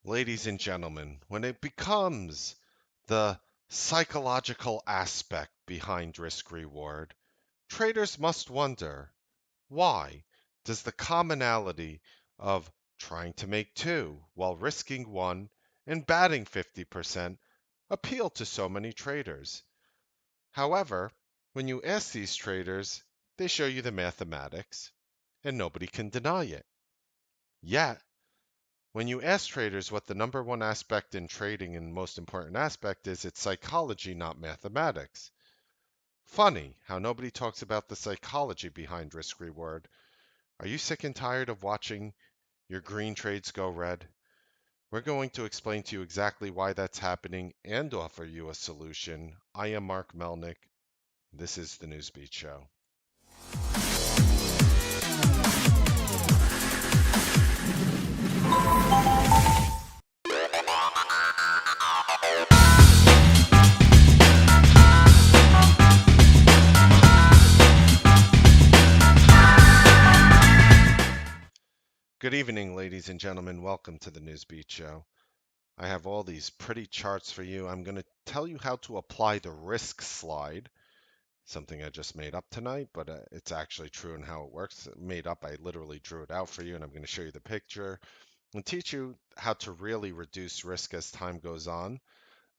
Ladies and gentlemen, when it becomes the psychological aspect behind risk reward, traders must wonder, why does the commonality of trying to make two while risking one and batting 50% appeal to so many traders? However, when you ask these traders, they show you the mathematics, and nobody can deny it. Yet, when you ask traders what the number one aspect in trading and most important aspect is, it's psychology, not mathematics. Funny how nobody talks about the psychology behind risk reward. Are you sick and tired of watching your green trades go red? We're going to explain to you exactly why that's happening and offer you a solution. I am Mark Melnick. This is the Newsbeat Show. Good evening, ladies and gentlemen. Welcome to the Newsbeat Show. I have all these pretty charts for you. I'm going to tell you how to apply the risk slide, something I just made up tonight, but it's actually true and how it works. Made up, I literally drew it out for you, and I'm going to show you the picture and teach you how to really reduce risk as time goes on,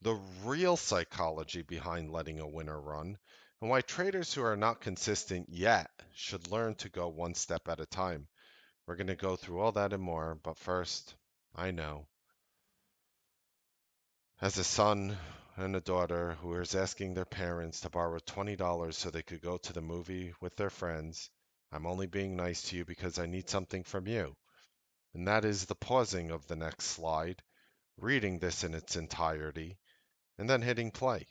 the real psychology behind letting a winner run, and why traders who are not consistent yet should learn to go one step at a time. We're going to go through all that and more, but first, I know, as a son and a daughter who is asking their parents to borrow $20 so they could go to the movie with their friends, I'm only being nice to you because I need something from you. And that is the pausing of the next slide, reading this in its entirety, and then hitting play.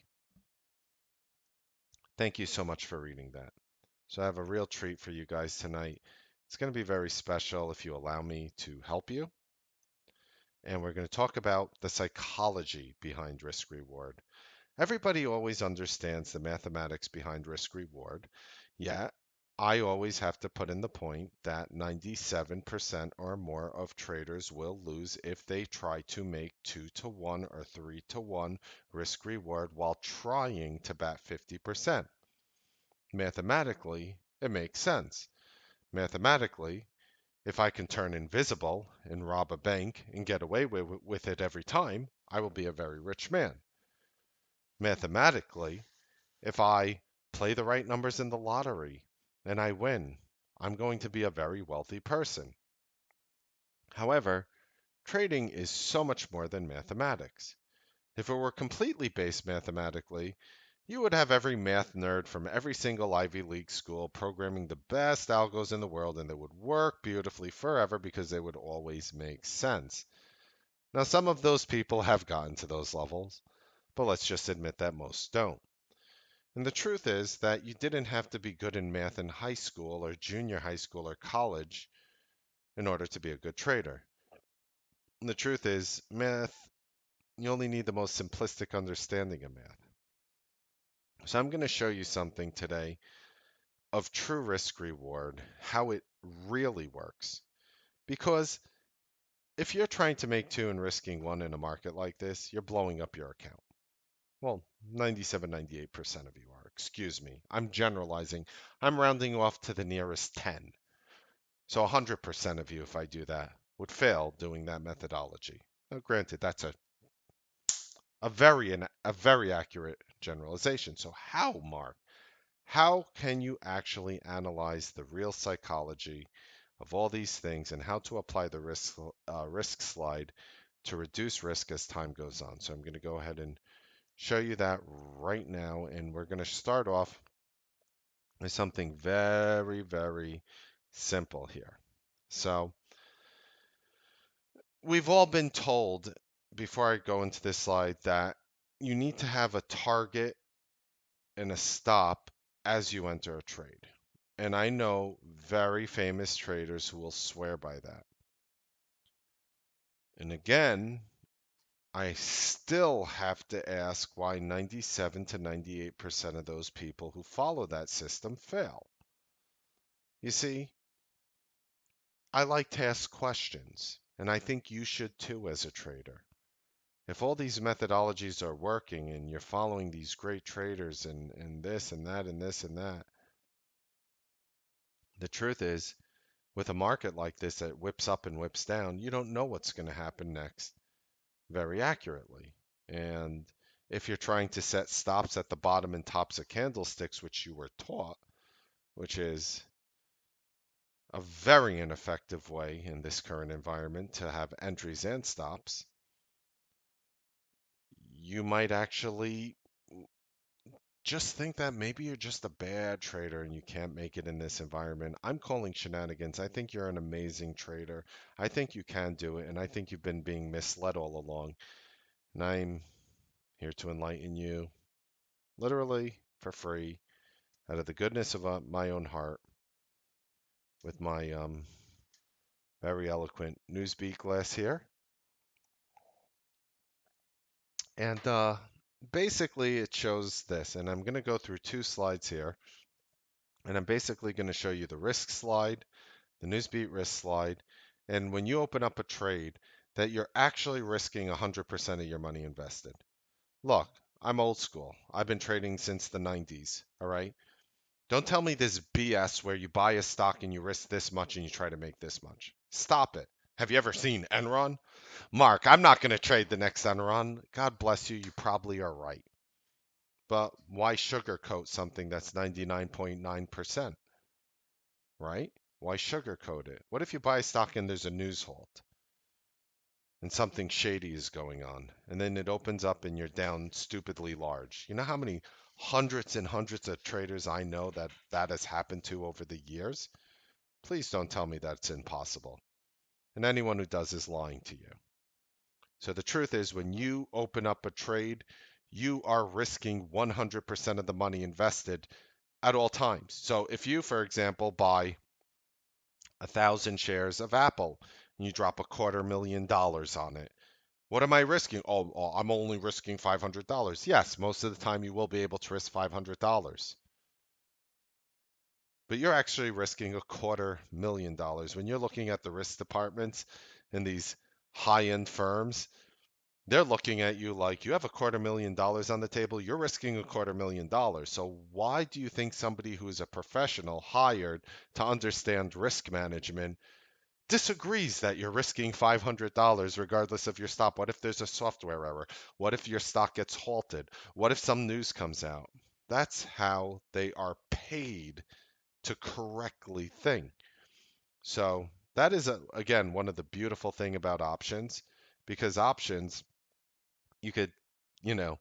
Thank you so much for reading that. So I have a real treat for you guys tonight. It's going to be very special if you allow me to help you. And we're going to talk about the psychology behind risk reward. Everybody always understands the mathematics behind risk reward, yet I always have to put in the point that 97% or more of traders will lose if they try to make 2 to 1 or 3 to 1 risk reward while trying to bat 50%. Mathematically, it makes sense. Mathematically, if I can turn invisible and rob a bank and get away with it every time, I will be a very rich man. Mathematically, if I play the right numbers in the lottery and I win, I'm going to be a very wealthy person. However, trading is so much more than mathematics. If it were completely based mathematically, you would have every math nerd from every single Ivy League school programming the best algos in the world, and they would work beautifully forever because they would always make sense. Now, some of those people have gotten to those levels, but let's just admit that most don't. And the truth is that you didn't have to be good in math in high school or junior high school or college in order to be a good trader. And the truth is, math, you only need the most simplistic understanding of math. So I'm going to show you something today of true risk reward, how it really works. Because if you're trying to make two and risking one in a market like this, you're blowing up your account. Well, 97, 98% of you are. Excuse me. I'm generalizing. I'm rounding off to the nearest 10. So 100% of you, if I do that, would fail doing that methodology. Now, granted, that's a very accurate generalization. So how, Mark? How can you actually analyze the real psychology of all these things and how to apply the risk slide to reduce risk as time goes on? So I'm going to go ahead and show you that right now, and we're going to start off with something very, very simple here. So we've all been told, before I go into this slide, that you need to have a target and a stop as you enter a trade. And I know very famous traders who will swear by that. And again, I still have to ask why 97 to 98% of those people who follow that system fail. You see, I like to ask questions. And I think you should too as a trader. If all these methodologies are working and you're following these great traders and this and that and this and that, the truth is, with a market like this that whips up and whips down, you don't know what's going to happen next very accurately. And if you're trying to set stops at the bottom and tops of candlesticks, which you were taught, which is a very ineffective way in this current environment to have entries and stops, you might actually just think that maybe you're just a bad trader and you can't make it in this environment. I'm calling shenanigans. I think you're an amazing trader. I think you can do it, and I think you've been being misled all along. And I'm here to enlighten you, literally for free, out of the goodness of my own heart, with my very eloquent Newsbeat glass here. And basically, it shows this, and I'm going to go through two slides here. And I'm basically going to show you the risk slide, the Newsbeat risk slide, and when you open up a trade, that you're actually risking 100% of your money invested. Look, I'm old school. I've been trading since the 90s, all right? Don't tell me this BS where you buy a stock and you risk this much and you try to make this much. Stop it. Have you ever seen Enron? Mark, I'm not going to trade the next Enron. God bless you. You probably are right. But why sugarcoat something that's 99.9%, right? Why sugarcoat it? What if you buy a stock and there's a news halt and something shady is going on, and then it opens up and you're down stupidly large? You know how many hundreds and hundreds of traders I know that that has happened to over the years? Please don't tell me that's impossible. And anyone who does is lying to you. So the truth is, when you open up a trade, you are risking 100% of the money invested at all times. So if you, for example, buy 1,000 shares of Apple and you drop $250,000 on it, what am I risking? Oh, I'm only risking $500. Yes, most of the time you will be able to risk $500. But you're actually risking $250,000. When you're looking at the risk departments in these high-end firms, they're looking at you like you have $250,000 on the table. You're risking $250,000. So why do you think somebody who's a professional hired to understand risk management disagrees that you're risking $500 regardless of your stop? What if there's a software error? What if your stock gets halted? What if some news comes out? That's how they are paid to correctly think. So that is, again, one of the beautiful thing about options, because options, you could, you know,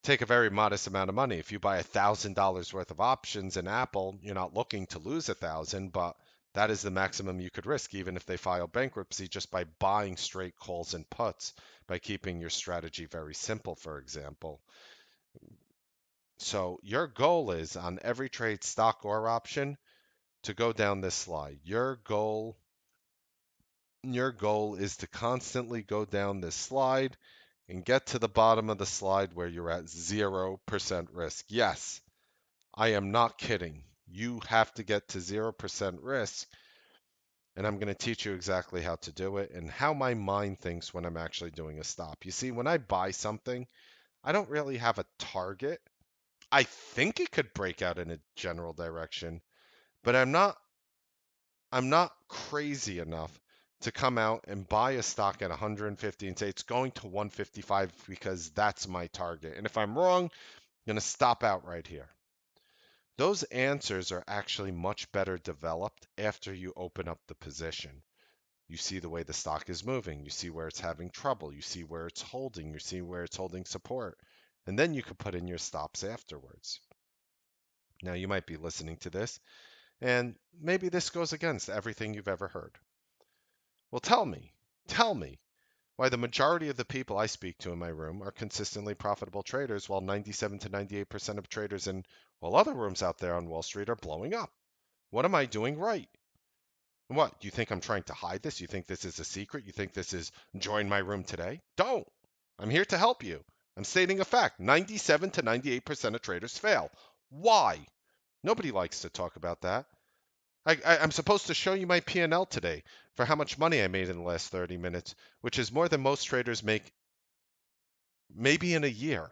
take a very modest amount of money. If you buy $1,000 worth of options in Apple, you're not looking to lose 1,000, but that is the maximum you could risk, even if they file bankruptcy, just by buying straight calls and puts, by keeping your strategy very simple, for example. So your goal is on every trade, stock or option, to go down this slide. Your goal is to constantly go down this slide and get to the bottom of the slide where you're at 0% risk. Yes, I am not kidding. You have to get to 0% risk, and I'm going to teach you exactly how to do it and how my mind thinks when I'm actually doing a stop. You see, when I buy something, I don't really have a target. I think it could break out in a general direction, but I'm not crazy enough to come out and buy a stock at 150 and say it's going to 155 because that's my target. And if I'm wrong, I'm going to stop out right here. Those answers are actually much better developed after you open up the position. You see the way the stock is moving. You see where it's having trouble. You see where it's holding. You see where it's holding support. And then you can put in your stops afterwards. Now, you might be listening to this, and maybe this goes against everything you've ever heard. Well, tell me why the majority of the people I speak to in my room are consistently profitable traders, while 97 to 98% of traders in, well, other rooms out there on Wall Street are blowing up. What am I doing right? What? You think I'm trying to hide this? You think this is a secret? You think this is join my room today? Don't. I'm here to help you. I'm stating a fact. 97 to 98% of traders fail. Why? Nobody likes to talk about that. I'm supposed to show you my P&L today for how much money I made in the last 30 minutes, which is more than most traders make maybe in a year.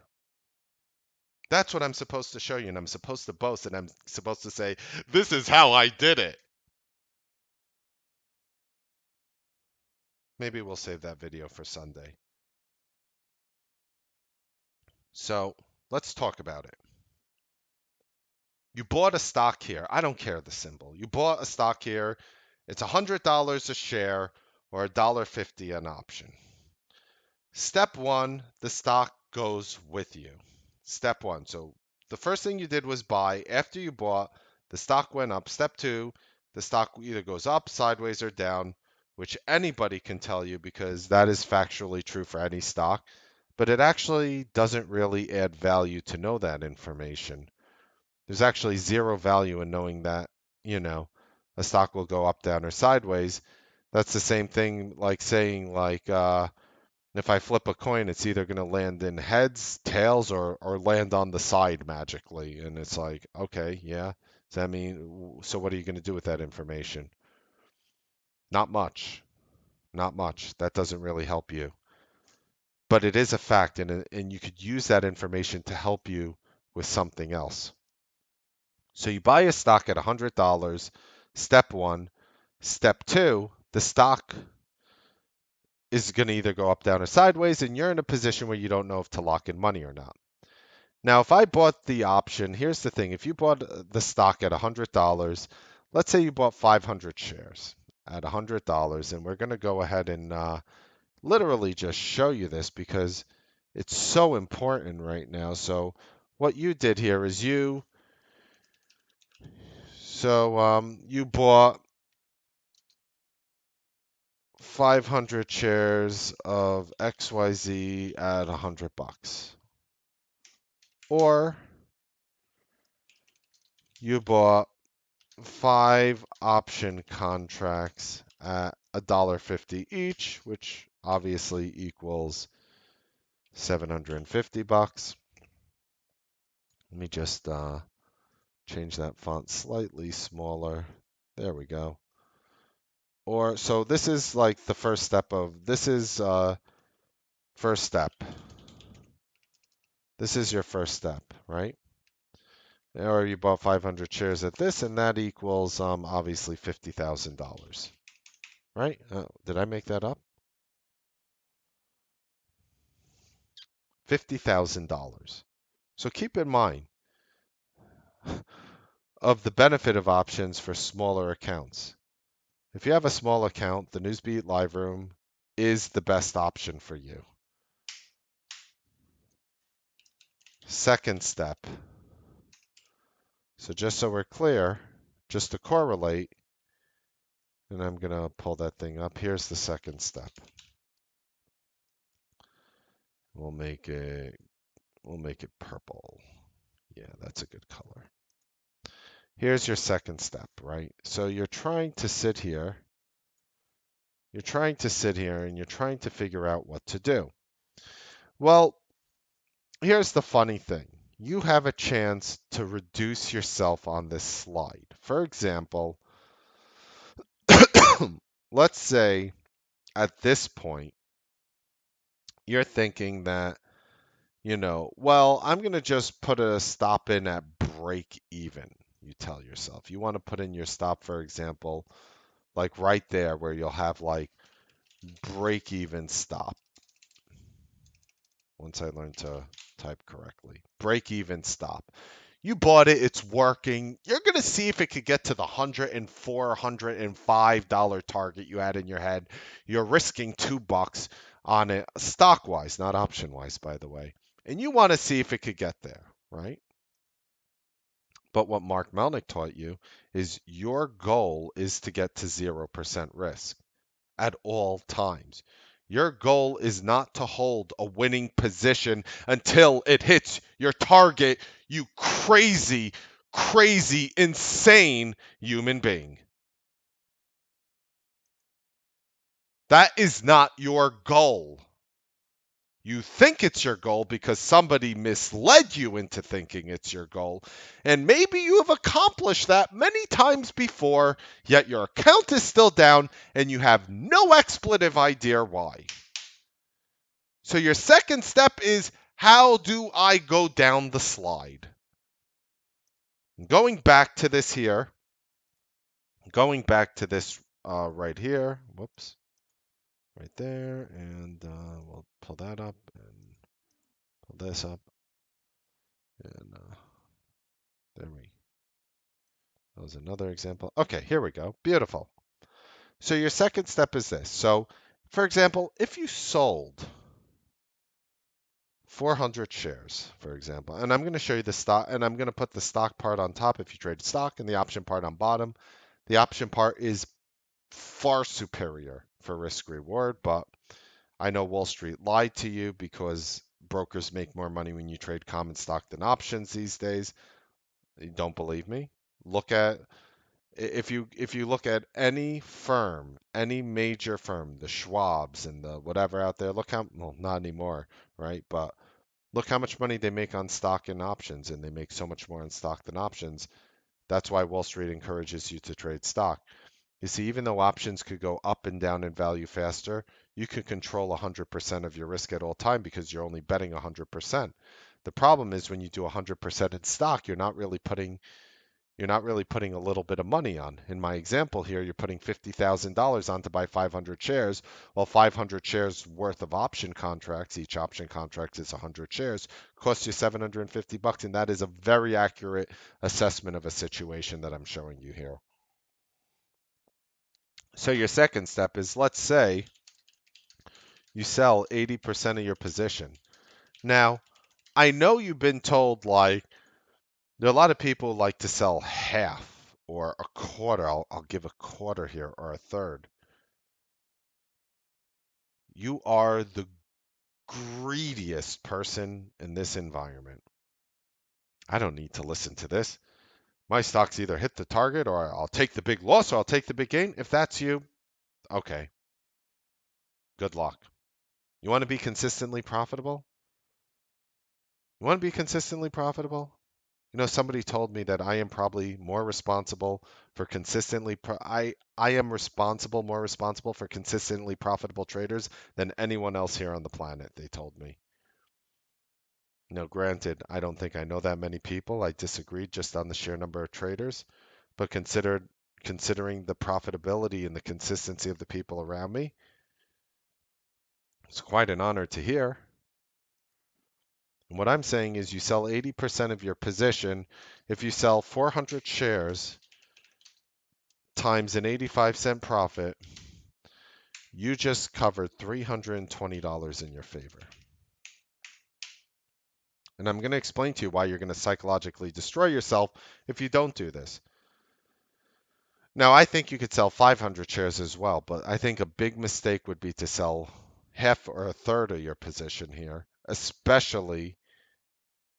That's what I'm supposed to show you, and I'm supposed to boast, and I'm supposed to say, this is how I did it. Maybe we'll save that video for Sunday. So let's talk about it. You bought a stock here. I don't care the symbol. You bought a stock here. It's $100 a share or $1.50 an option. Step one, the stock goes with you. Step one. So the first thing you did was buy. After you bought, the stock went up. Step two, the stock either goes up, sideways, or down, which anybody can tell you because that is factually true for any stock. But it actually doesn't really add value to know that information. There's actually zero value in knowing that, a stock will go up, down, or sideways. That's the same thing like saying if I flip a coin, it's either going to land in heads, tails, or land on the side magically. And it's like, okay, yeah. Does that mean, so what are you going to do with that information? Not much. Not much. That doesn't really help you. But it is a fact, and you could use that information to help you with something else. So you buy a stock at $100, step one. Step two, the stock is going to either go up, down, or sideways, and you're in a position where you don't know if to lock in money or not. Now, if I bought the option, here's the thing. If you bought the stock at $100, let's say you bought 500 shares at $100, and we're going to go ahead and literally just show you this because it's so important right now. So what you did here is you bought 500 shares of XYZ at $100. Or you bought 5 option contracts at $1.50 each, which obviously equals $750. Let me just change that font slightly smaller. There we go. Or so this is like the first step of this is first step. This is your first step, right? Or you bought 500 shares at this, and that equals obviously $50,000, right? Did I make that up? $50,000. So keep in mind of the benefit of options for smaller accounts. If you have a small account, the Newsbeat Live Room is the best option for you. Second step. So just so we're clear, just to correlate, and I'm going to pull that thing up. Here's the second step. We'll make it purple. Yeah, that's a good color. Here's your second step, right? So you're trying to sit here. You're trying to sit here and you're trying to figure out what to do. Well, here's the funny thing. You have a chance to reduce yourself on this slide. For example, let's say at this point, you're thinking that, well, I'm going to just put a stop in at break even. You tell yourself. You want to put in your stop, for example, like right there where you'll have like break even stop. Once I learn to type correctly. Break even stop. You bought it, it's working. You're going to see if it could get to the $104, $105 target you had in your head. You're risking $2 on it, stock wise, not option wise, by the way. And you want to see if it could get there, right? But what Mark Melnick taught you is your goal is to get to 0% risk at all times. Your goal is not to hold a winning position until it hits your target, you crazy, crazy, insane human being. That is not your goal. You think it's your goal because somebody misled you into thinking it's your goal. And maybe you have accomplished that many times before, yet your account is still down and you have no expletive idea why. So your second step is, how do I go down the slide? Going back to this here, right here, whoops, right there, and we'll pull that up and pull this up, and there we that was another example. Okay, here we go. Beautiful. So your second step is this. So, for example, if you sold 400 shares, for example, and I'm going to show you the stock, and I'm going to put the stock part on top if you trade stock, and the option part on bottom. The option part is far superior for risk reward, but I know Wall Street lied to you because brokers make more money when you trade common stock than options these days. You don't believe me? Look at if you look at any firm, any major firm, the Schwabs and the whatever out there, look how, well, not anymore, right? But look how much money they make on stock and options, and they make so much more on stock than options. That's why Wall Street encourages you to trade stock. You see, even though options could go up and down in value faster, you can control 100% of your risk at all time because you're only betting 100%. The problem is when you do 100% in stock, you're not really putting a little bit of money on. In my example here, you're putting $50,000 on to buy 500 shares. Well, 500 shares worth of option contracts, each option contract is 100 shares, costs you $750, and that is a very accurate assessment of a situation that I'm showing you here. So your second step is, let's say you sell 80% of your position. Now, I know you've been told, like, there are a lot of people who like to sell half or a quarter. I'll give a quarter here, or a third. You are the greediest person in this environment. I don't need to listen to this. My stocks either hit the target, or I'll take the big loss, or I'll take the big gain. If that's you, okay, good luck. You want to be consistently profitable? You want to be consistently profitable? You know, somebody told me that I am probably more responsible for I am more responsible for consistently profitable traders than anyone else here on the planet, they told me. Now, granted, I don't think I know that many people. I disagreed just on the sheer number of traders, but considering the profitability and the consistency of the people around me, it's quite an honor to hear. And what I'm saying is, you sell 80% of your position. If you sell 400 shares times an 85-cent profit, you just covered $320 in your favor. And I'm going to explain to you why you're going to psychologically destroy yourself if you don't do this. Now, I think you could sell 500 shares as well, but I think a big mistake would be to sell half or a third of your position here, especially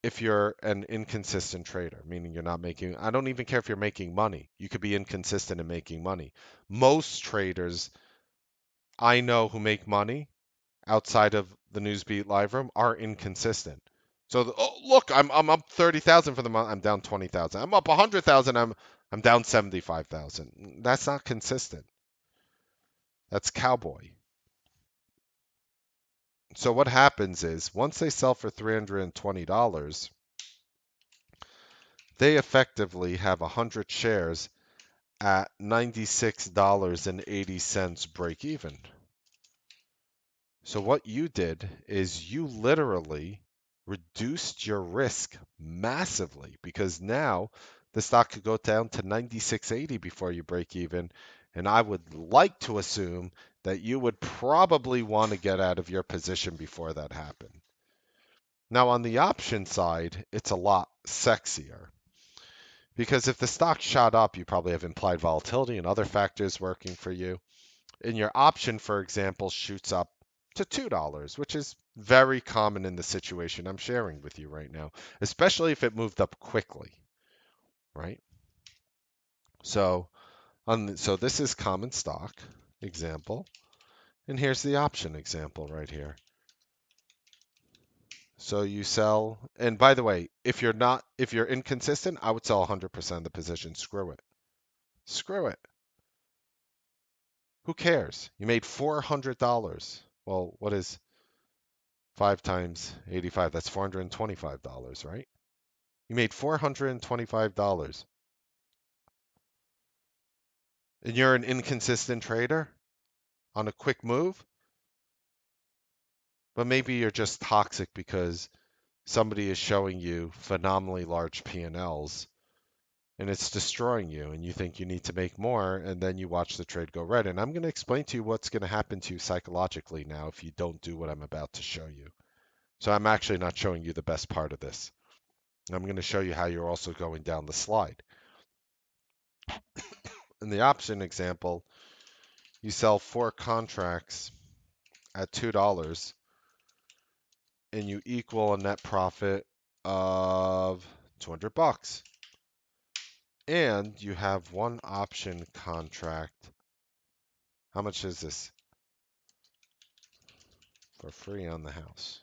if you're an inconsistent trader, meaning you're not making, I don't even care if you're making money. You could be inconsistent in making money. Most traders I know who make money outside of the Newsbeat live room are inconsistent. So, oh, look, I'm up 30,000 for the month. I'm down 20,000. I'm up 100,000. I'm down 75,000. That's not consistent. That's cowboy. So what happens is, once they sell for $320, they effectively have 100 shares at $96.80 break even. So what you did is you literally reduced your risk massively, because now the stock could go down to 96.80 before you break even. And I would like to assume that you would probably want to get out of your position before that happened. Now, on the option side, it's a lot sexier, because if the stock shot up, you probably have implied volatility and other factors working for you. And your option, for example, shoots up to $2, which is very common in the situation I'm sharing with you right now, especially if it moved up quickly, right? So, so this is common stock example, and here's the option example right here. So you sell, and by the way, if you're inconsistent, I would sell 100% of the position. Screw it. Screw it. Who cares? You made $400. Well, what is 5 times 85? That's $425, right? You made $425. And you're an inconsistent trader on a quick move, but maybe you're just toxic because somebody is showing you phenomenally large P&Ls and it's destroying you and you think you need to make more and then you watch the trade go red. And I'm going to explain to you what's going to happen to you psychologically now if you don't do what I'm about to show you. So I'm actually not showing you the best part of this. I'm going to show you how you're also going down the slide. In the option example, you sell 4 contracts at $2 and you equal a net profit of 200 bucks. And you have one option contract. How much is this? For free on the house.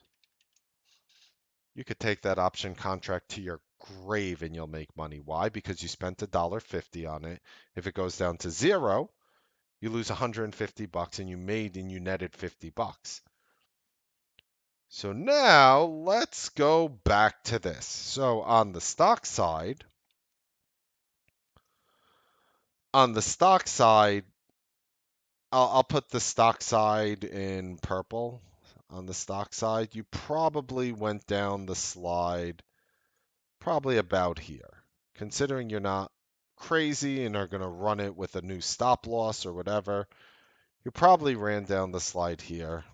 You could take that option contract to your grave and you'll make money. Why? Because you spent $1.50 on it. If it goes down to zero, you lose 150 bucks and you netted 50 bucks. So now let's go back to this. So on the stock side, I'll put the stock side in purple. On the stock side, you probably went down the slide probably about here. Considering you're not crazy and are going to run it with a new stop loss or whatever, you probably ran down the slide here.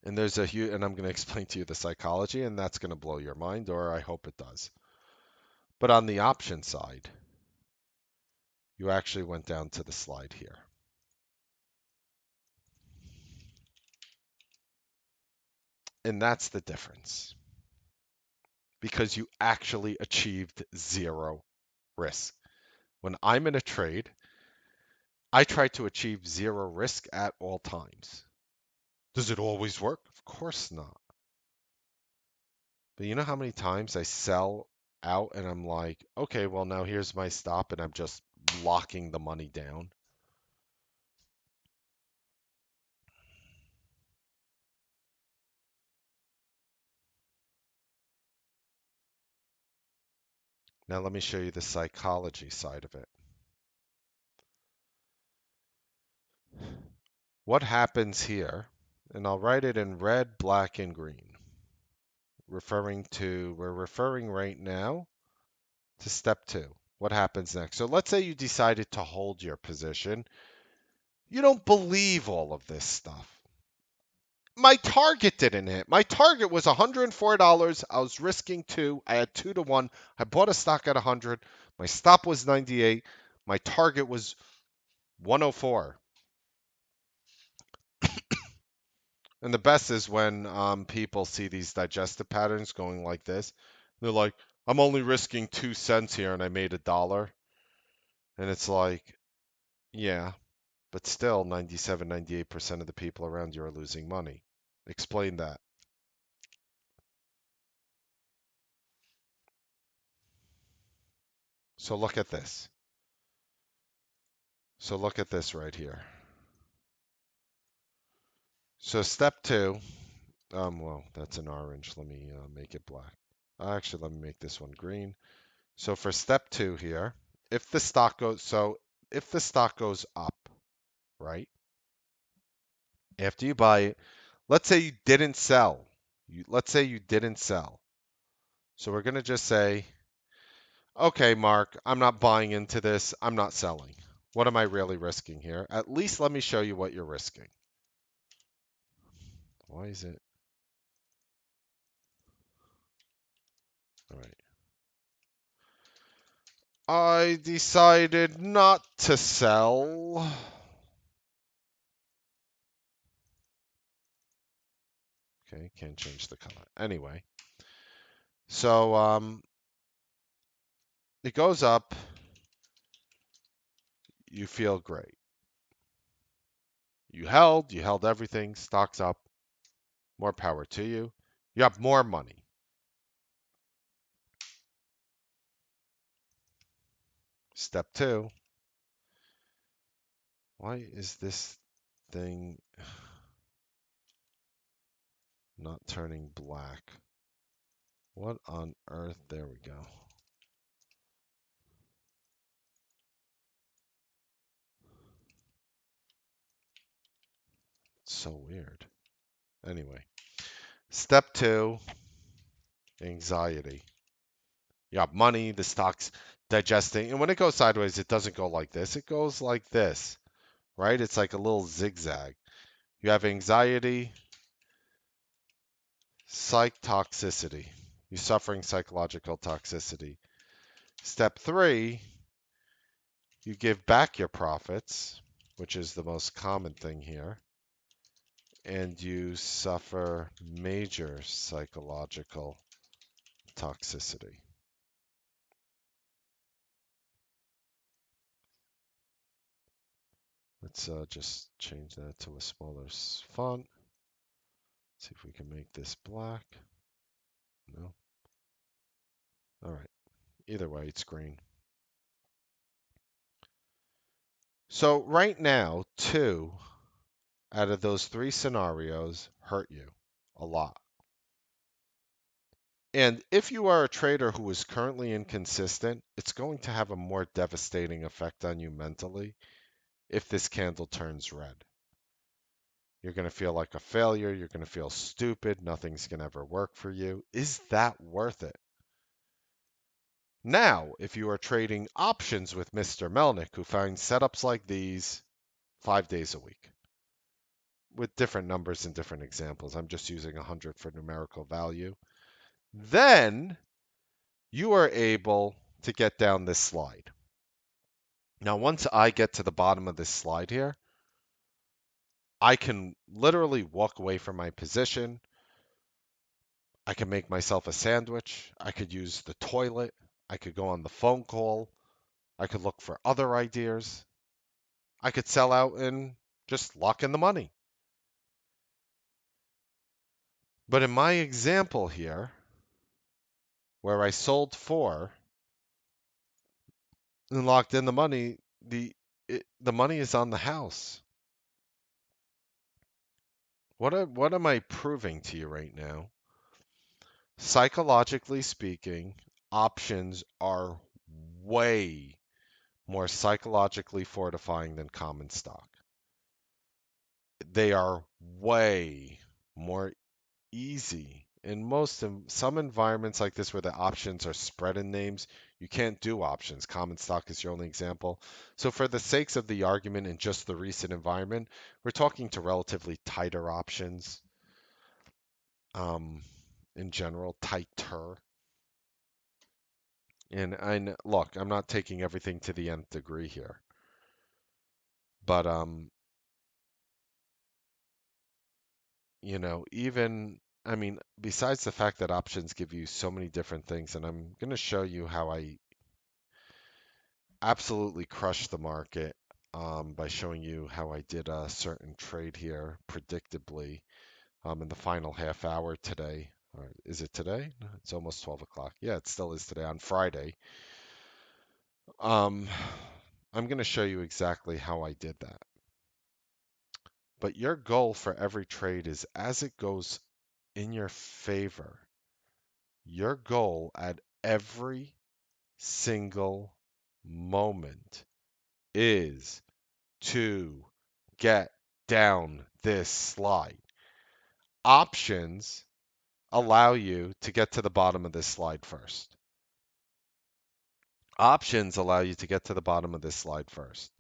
And there's a huge, and I'm going to explain to you the psychology, and that's going to blow your mind, or I hope it does. But on the option side, you actually went down to the slide here. And that's the difference. Because you actually achieved zero risk. When I'm in a trade, I try to achieve zero risk at all times. Does it always work? Of course not. But you know how many times I sell out and I'm like, okay, well, now here's my stop, and I'm just locking the money down. Now, let me show you the psychology side of it. What happens here, and I'll write it in red, black, and green, we're referring right now to step 2. What happens next? So let's say you decided to hold your position. You don't believe all of this stuff. My target didn't hit. My target was $104. I was risking 2. I had 2 to 1. I bought a stock at 100. My stop was 98. My target was 104. And the best is when people see these digestive patterns going like this. They're like, I'm only risking 2 cents here and I made $1. And it's like, yeah, but still 97, 98% of the people around you are losing money. Explain that. So look at this. So look at this right here. So step 2, well, that's an orange. Let me make it black. Actually, let me make this one green. So for step 2 here, if the stock goes up, right? After you buy it, let's say you didn't sell. Let's say you didn't sell. So we're going to just say, okay, Mark, I'm not buying into this. I'm not selling. What am I really risking here? At least let me show you what you're risking. Why is it? All right. I decided not to sell. Okay, can't change the color. Anyway, so it goes up. You feel great. You held everything. Stock's up. More power to you. You have more money. Step 2. Why is this thing not turning black? What on earth? There we go. It's so weird. Anyway, step 2, anxiety. You have money, the stock's digesting, and when it goes sideways, it doesn't go like this. It goes like this, right? It's like a little zigzag. You have anxiety, psych toxicity. You're suffering psychological toxicity. Step 3, you give back your profits, which is the most common thing here, and you suffer major psychological toxicity. Let's just change that to a smaller font. See if we can make this black. No. All right. Either way, it's green. So right now, 2 out of those 3 scenarios hurt you a lot. And if you are a trader who is currently inconsistent, it's going to have a more devastating effect on you mentally if this candle turns red. You're going to feel like a failure. You're going to feel stupid. Nothing's going to ever work for you. Is that worth it? Now, if you are trading options with Mr. Melnick, who finds setups like these 5 days a week with different numbers and different examples, I'm just using 100 for numerical value, then you are able to get down this slide. Now, once I get to the bottom of this slide here, I can literally walk away from my position. I can make myself a sandwich. I could use the toilet. I could go on the phone call. I could look for other ideas. I could sell out and just lock in the money. But in my example here, where I sold 4 and locked in the money, the money is on the house. What am I proving to you right now? Psychologically speaking, options are way more psychologically fortifying than common stock. They are way more easy. In some environments like this where the options are spread in names, you can't do options. Common stock is your only example. So for the sakes of the argument in just the recent environment, we're talking to relatively tighter options. In general, tighter. And look, I'm not taking everything to the nth degree here. But even besides the fact that options give you so many different things, and I'm going to show you how I absolutely crushed the market by showing you how I did a certain trade here predictably in the final half hour today. Or is it today? No, it's almost 12 o'clock. Yeah, it still is today on Friday. I'm going to show you exactly how I did that. But your goal for every trade is as it goes in your favor, your goal at every single moment is to get down this slide. Options allow you to get to the bottom of this slide first. Options allow you to get to the bottom of this slide first.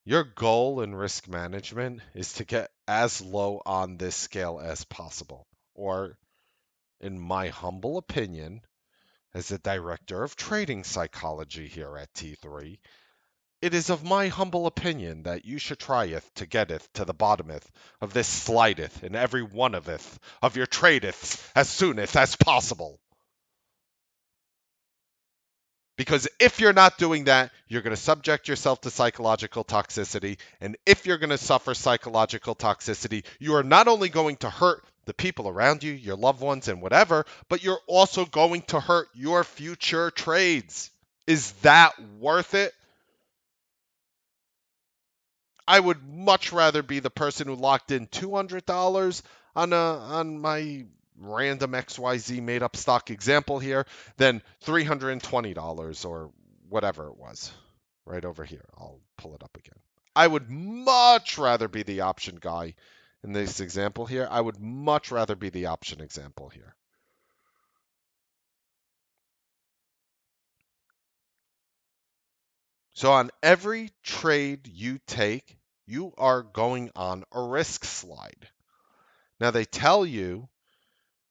Your goal in risk management is to get as low on this scale as possible. Or, in my humble opinion, as the director of trading psychology here at T3, it is of my humble opinion that you should tryeth to getteth to the bottometh of this slideth in every one of your tradeths as sooneth as possible. Because if you're not doing that, you're going to subject yourself to psychological toxicity. And if you're going to suffer psychological toxicity, you are not only going to hurt the people around you, your loved ones, and whatever, but you're also going to hurt your future trades. Is that worth it? I would much rather be the person who locked in $200 on my random XYZ made up stock example here than $320 or whatever it was. Right over here. I'll pull it up again. I would much rather be the option guy in this example here. I would much rather be the option example here. So on every trade you take, you are going on a risk slide. Now they tell you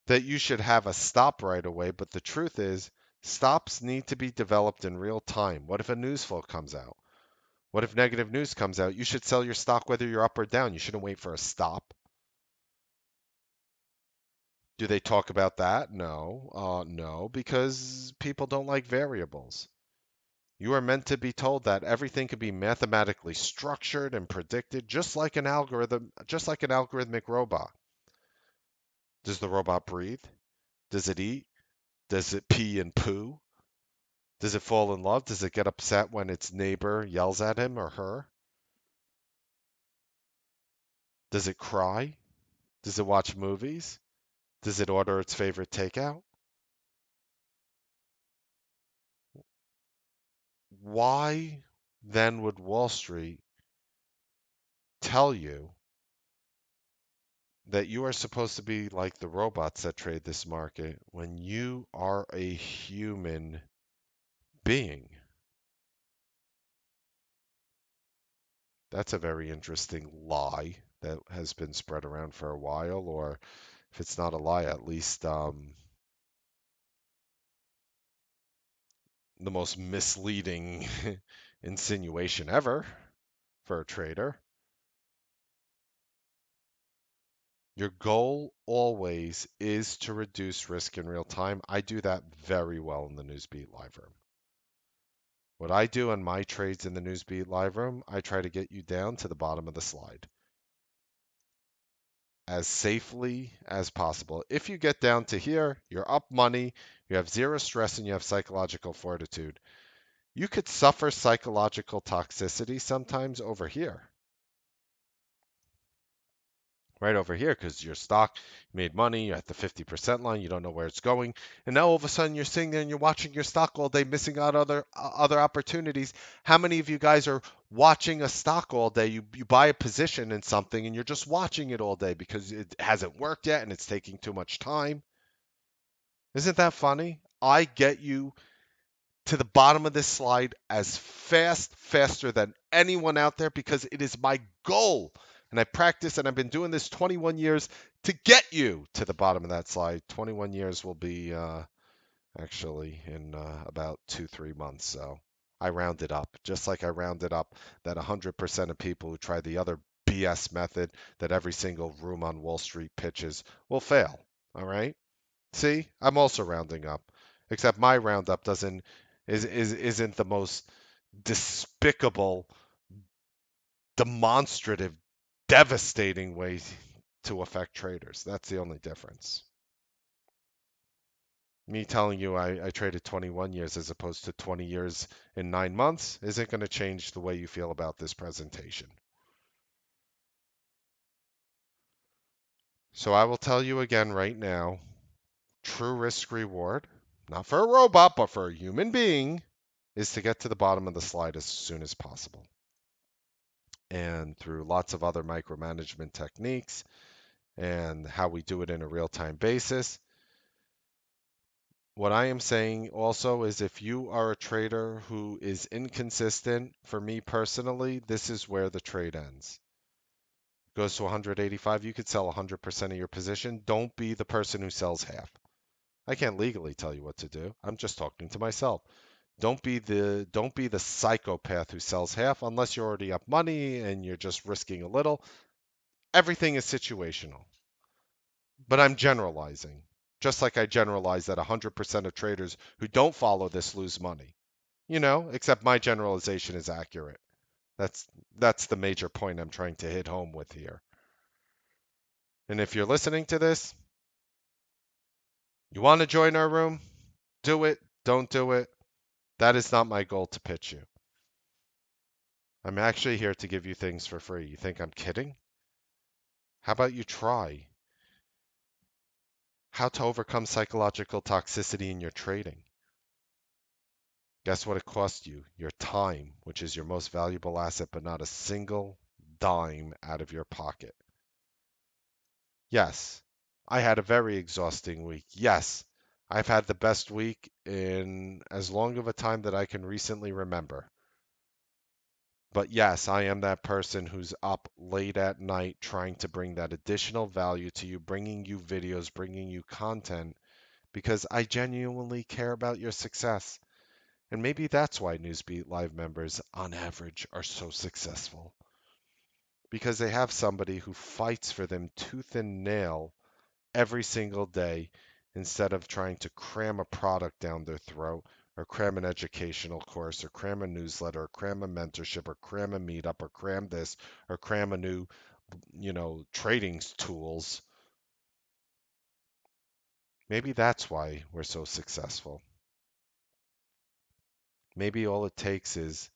that you should have a stop right away, but the truth is stops need to be developed in real time. What if a news flow comes out? What if negative news comes out? You should sell your stock whether you're up or down. You shouldn't wait for a stop. Do they talk about that? No. No, because people don't like variables. You are meant to be told that everything can be mathematically structured and predicted, just like an algorithm, just like an algorithmic robot. Does the robot breathe? Does it eat? Does it pee and poo? Does it fall in love? Does it get upset when its neighbor yells at him or her? Does it cry? Does it watch movies? Does it order its favorite takeout? Why then would Wall Street tell you that you are supposed to be like the robots that trade this market when you are a human being? That's a very interesting lie that has been spread around for a while, or if it's not a lie, at least the most misleading insinuation ever for a trader. Your goal always is to reduce risk in real time. I do that very well in the Newsbeat live room. What I do in my trades in the Newsbeat live room, I try to get you down to the bottom of the slide as safely as possible. If you get down to here, you're up money, you have zero stress, and you have psychological fortitude. You could suffer psychological toxicity sometimes over here. Right over here, because your stock made money, you're at the 50% line, you don't know where it's going, and now all of a sudden you're sitting there and you're watching your stock all day, missing out other opportunities. How many of you guys are watching a stock all day? You buy a position in something and you're just watching it all day because it hasn't worked yet and it's taking too much time. Isn't that funny? I get you to the bottom of this slide as faster than anyone out there because it is my goal. And I practice and I've been doing this 21 years to get you to the bottom of that slide. 21 years will be actually in about 2, 3 months. So I rounded up, just like I rounded up that 100% of people who try the other BS method that every single room on Wall Street pitches will fail. All right. See, I'm also rounding up, except my roundup doesn't isn't the most despicable, demonstrative, devastating way to affect traders. That's the only difference. Me telling you I traded 21 years as opposed to 20 years in 9 months isn't going to change the way you feel about this presentation. So I will tell you again right now, true risk reward, not for a robot, but for a human being, is to get to the bottom of the slide as soon as possible. And through lots of other micromanagement techniques and how we do it in a real time basis. What I am saying also is if you are a trader who is inconsistent, for me personally, this is where the trade ends. Goes to 185, you could sell 100% of your position. Don't be the person who sells half. I can't legally tell you what to do. I'm just talking to myself. Don't be the psychopath who sells half unless you're already up money and you're just risking a little. Everything is situational. But I'm generalizing. Just like I generalize that 100% of traders who don't follow this lose money. Except my generalization is accurate. That's that's the major point I'm trying to hit home with here. And if you're listening to this, you want to join our room, do it, don't do it. That is not my goal to pitch you. I'm actually here to give you things for free. You think I'm kidding? How about you try how to overcome psychological toxicity in your trading? Guess what it cost you? Your time, which is your most valuable asset, but not a single dime out of your pocket. Yes, I had a very exhausting week. Yes, I've had the best week in as long of a time that I can recently remember. But yes, I am that person who's up late at night trying to bring that additional value to you, bringing you videos, bringing you content, because I genuinely care about your success. And maybe that's why Newsbeat Live members, on average, are so successful. Because they have somebody who fights for them tooth and nail every single day instead of trying to cram a product down their throat or cram an educational course or cram a newsletter or cram a mentorship or cram a meetup or cram this or cram a new, trading tools. Maybe that's why we're so successful. Maybe all it takes is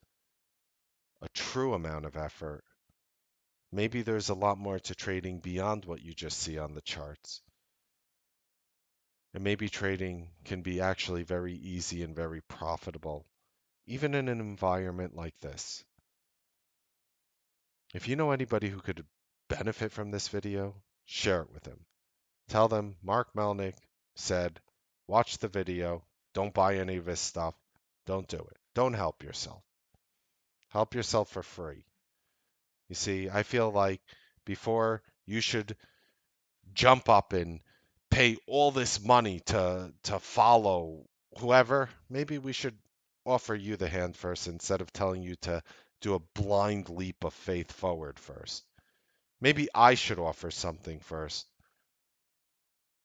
a true amount of effort. Maybe there's a lot more to trading beyond what you just see on the charts. And maybe trading can be actually very easy and very profitable, even in an environment like this. If you know anybody who could benefit from this video, share it with them. Tell them Mark Melnick said, watch the video, don't buy any of his stuff, don't do it. Don't help yourself. Help yourself for free. You see, I feel like before you should jump up and pay all this money to follow whoever, maybe we should offer you the hand first instead of telling you to do a blind leap of faith forward first. Maybe I should offer something first,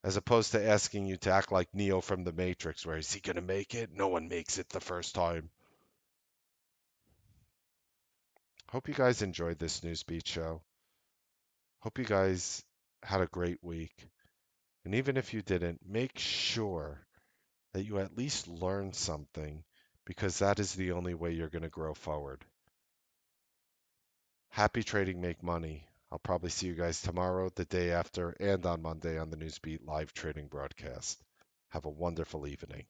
as opposed to asking you to act like Neo from the Matrix, where is he going to make it? No one makes it the first time. Hope you guys enjoyed this Newsbeat show. Hope you guys had a great week. And even if you didn't, make sure that you at least learn something, because that is the only way you're going to grow forward. Happy trading, make money. I'll probably see you guys tomorrow, the day after, and on Monday on the Newsbeat live trading broadcast. Have a wonderful evening.